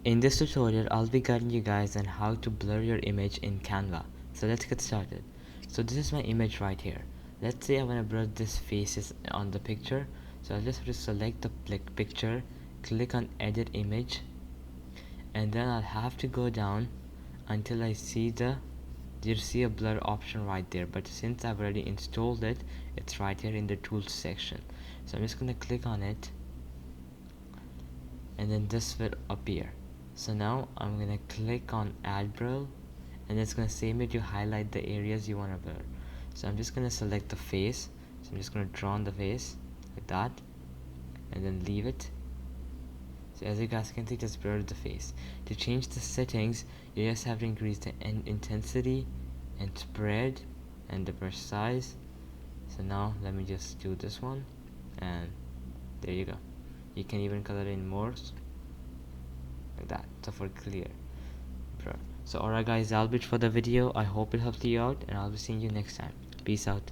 In this tutorial, I'll be guiding you guys on how to blur your image in Canva. So let's get started. So this is my image right here. Let's say I want to blur this faces on the picture. So I'll just have to select the picture, click on edit image, and then I'll have to go down until I see you see a blur option right there, but since I've already installed it, it's right here in the tools section. So I'm just gonna click on it, and then this will appear. So now I'm gonna click on add blur, and it's gonna say me to highlight the areas you want to blur. So I'm just gonna select the face. So I'm just gonna draw on the face like that, and then leave it. So as you guys can see, just blurred the face. To change the settings, you just have to increase the intensity and spread and the brush size. So now let me just do this one, and there you go. You can even color in more like that, so for clear blur. So alright guys, that'll be it for the video. I hope it helped you out, and I'll be seeing you next time. Peace out.